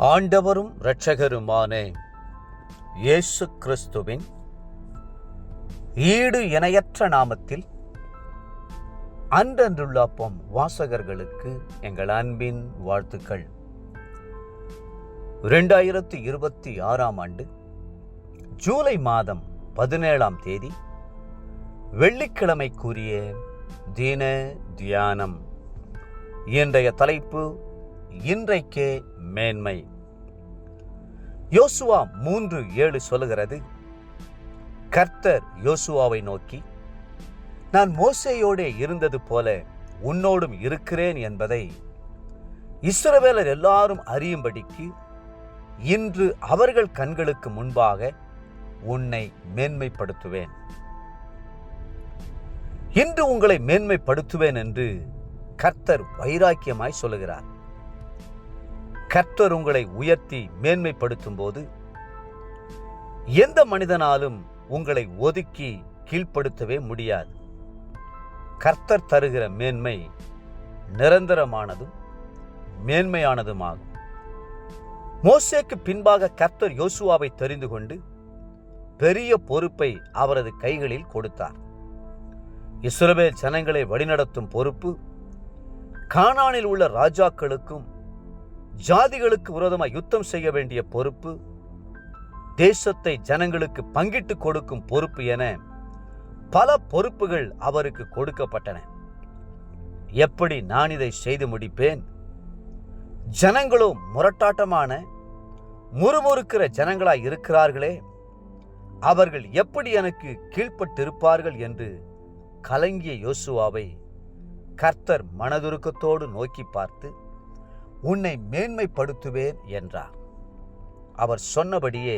ஆண்டவரும் இரட்சகருமான இயேசு கிறிஸ்துவின் ஈடு இணையற்ற நாமத்தில் அன்றன்றுள்ள அப்பம் வாசகர்களுக்கு எங்கள் அன்பின் வாழ்த்துக்கள். 2026 ஆண்டு ஜூலை மாதம் 17ஆம் தேதி வெள்ளிக்கிழமைக்குரிய தின தியானம். இன்றைய தலைப்பு இன்றைக்கே மேன்மை. யோசுவா 3:7 சொல்லுகிறது, கர்த்தர் யோசுவாவை நோக்கி, நான் மோசேயோடே இருந்தது போல உன்னோடும் இருக்கிறேன் என்பதை இஸ்ரவேலர் எல்லாரும் அறியும்படிக்கு இன்று அவர்கள் கண்களுக்கு முன்பாக உன்னை மேன்மைப்படுத்துவேன். இன்று உங்களை மேன்மைப்படுத்துவேன் என்று கர்த்தர் வைராக்கியமாய் சொல்லுகிறார். கர்த்தர் உங்களை உயர்த்தி மேன்மைப்படுத்தும் போது எந்த மனிதனாலும் உங்களை ஒதுக்கி கீழ்ப்படுத்தவே முடியாது. கர்த்தர் தருகிற மேன்மை நிரந்தரமானதும் மேன்மையானதுமாகும். மோசேக்கு பின்பாக கர்த்தர் யோசுவாவை தெரிந்து கொண்டு பெரிய பொறுப்பை அவரது கைகளில் கொடுத்தார். இஸ்ரவேல் ஜனங்களை வழிநடத்தும் பொறுப்பு கானானில் உள்ள ராஜாக்களுக்கும் ஜாதிகளுக்கு விரோதமாக யுத்தம் செய்ய வேண்டிய பொறுப்பு, தேசத்தை ஜனங்களுக்கு பங்கிட்டு கொடுக்கும் பொறுப்பு என பல பொறுப்புகள் அவருக்கு கொடுக்கப்பட்டன. எப்படி நான் இதை செய்து முடிப்பேன்? ஜனங்களோ முரட்டாட்டமான முறுமுறுக்கிற ஜனங்களாய் இருக்கிறார்களே, அவர்கள் எப்படி எனக்கு கீழ்ப்பட்டிருப்பார்கள் என்று கலங்கிய யோசுவாவை கர்த்தர் மனதுருக்கத்தோடு நோக்கி பார்த்து, உன்னை மேன்மைப்படுத்துவேன் என்றார். அவர் சொன்னபடியே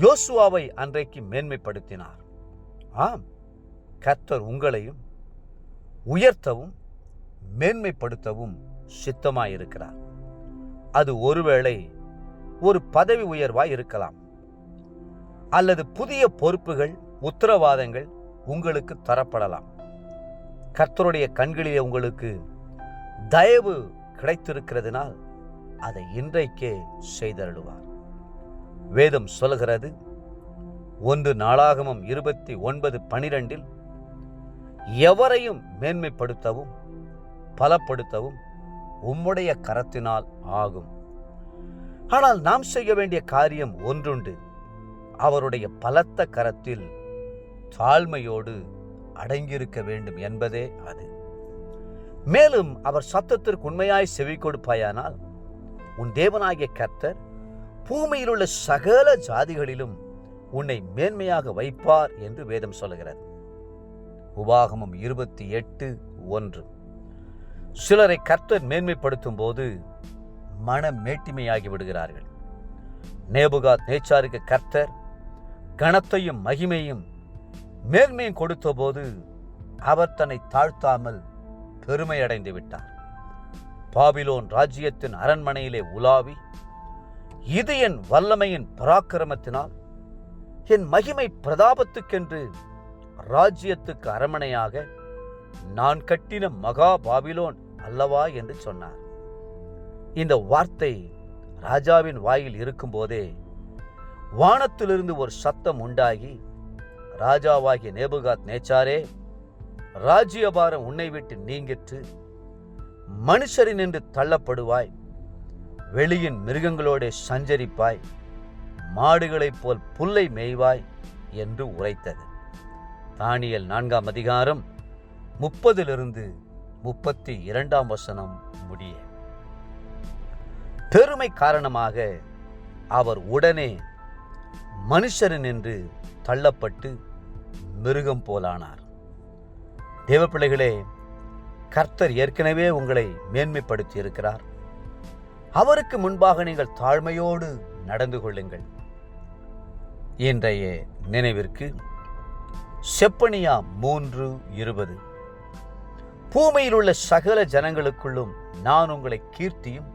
யோசுவாவை அன்றைக்கு மேன்மைப்படுத்தினார். ஆம், கர்த்தர் உங்களையும் உயர்த்தவும் மேன்மைப்படுத்தவும் சித்தமாயிருக்கிறார். அது ஒருவேளை ஒரு பதவி உயர்வாய் இருக்கலாம், அல்லது புதிய பொறுப்புகள், உத்தரவாதங்கள் உங்களுக்கு தரப்படலாம். கர்த்தருடைய கண்களிலே உங்களுக்கு தயவு கிடைத்திருக்கிறதுனால் அதை இன்றைக்கே செய்தருளுவார். வேதம் சொல்கிறது, 1 நாளாகமம் 29:12 எவரையும் மேன்மைப்படுத்தவும் பலப்படுத்தவும் உம்முடைய கரத்தினால் ஆகும். ஆனால் நாம் செய்ய வேண்டிய காரியம் ஒன்றுண்டு, அவருடைய பலத்த கரத்தில் தாழ்மையோடு அடங்கியிருக்க வேண்டும் என்பதே அது. மேலும் அவர் சத்தத்திற்கு உண்மையாய் செவி கொடுப்பாயானால் உன் தேவனாகிய கர்த்தர் பூமியில் உள்ள சகல ஜாதிகளிலும் உன்னை மேன்மையாக வைப்பார் என்று வேதம் சொல்லுகிறது. உபாகமம் 28:1. சிலரை கர்த்தர் மேன்மைப்படுத்தும் போது மனம் மேட்டிமையாகி விடுகிறார்கள். நேபுகாத் நேச்சாருக்கு கர்த்தர் கனத்தையும் மகிமையும் மேன்மையும் கொடுத்த போது அவர் தன்னை தாழ்த்தாமல் பெருமை அடைந்து விட்டார். பாபிலோன் ராஜ்யத்தின் அரண்மனையிலே உலாவி, இது என் வல்லமையின் பராக்கிரமத்தினால் என் மகிமை பிரதாபத்துக்கென்று ராஜ்யத்துக்கு அரண்மனையாக நான் கட்டின மகா பாபிலோன் அல்லவா என்று சொன்னார். இந்த வார்த்தை ராஜாவின் வாயில் இருக்கும்போதே வானத்திலிருந்து ஒரு சத்தம் உண்டாகி, ராஜாவாகிய நேபுகாத் நேச்சாரே, ராஜ்யபாரம் உன்னை விட்டு நீங்கிற்று, மனுஷரின் என்று தள்ளப்படுவாய், வெளியின் மிருகங்களோட சஞ்சரிப்பாய், மாடுகளைப் போல் புல்லை மேய்வாய் என்று உரைத்தது. தானியேல் 4ஆம் அதிகாரம் 30-32 முடிய. பெருமை காரணமாக அவர் உடனே மனுஷரின் என்று தள்ளப்பட்டு மிருகம் போலானார். தேவப்பிள்ளைகளே, கர்த்தர் ஏற்கனவே உங்களை மேன்மைப்படுத்தி இருக்கிறார். அவருக்கு முன்பாக நீங்கள் தாழ்மையோடு நடந்து கொள்ளுங்கள். இன்றைய நினைவிற்கு செப்பனியா 3:20. பூமியில் உள்ள சகல ஜனங்களுக்குள்ளும் நான் உங்களை கீர்த்தியும்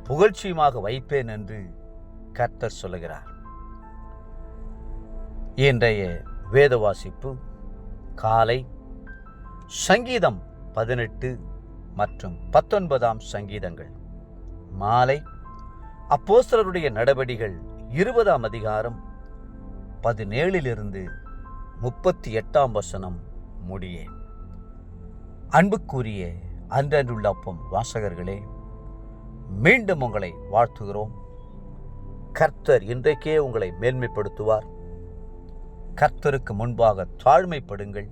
புகழ்ச்சியுமாக வைப்பேன் என்று கர்த்தர் சொல்லுகிறார். இன்றைய வேத வாசிப்பு காலை சங்கீதம் 18 மற்றும் 19 சங்கீதங்கள், மாலை அப்போஸ்தலருடைய நடபடிகள் 20ஆம் அதிகாரம் 17 38 முடிய. அன்புக்குரிய அன்றன்றுள்ள அப்பம் வாசகர்களே, மீண்டும் உங்களை வாழ்த்துகிறோம். கர்த்தர் இன்றைக்கே உங்களை மேன்மைப்படுத்துவார். கர்த்தருக்கு முன்பாக தாழ்மைப்படுங்கள்.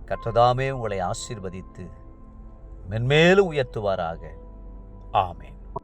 கர்த்ததாமே உங்களை ஆசீர்வதித்து மென்மேலும் உயர்த்துவாராக. ஆமென்.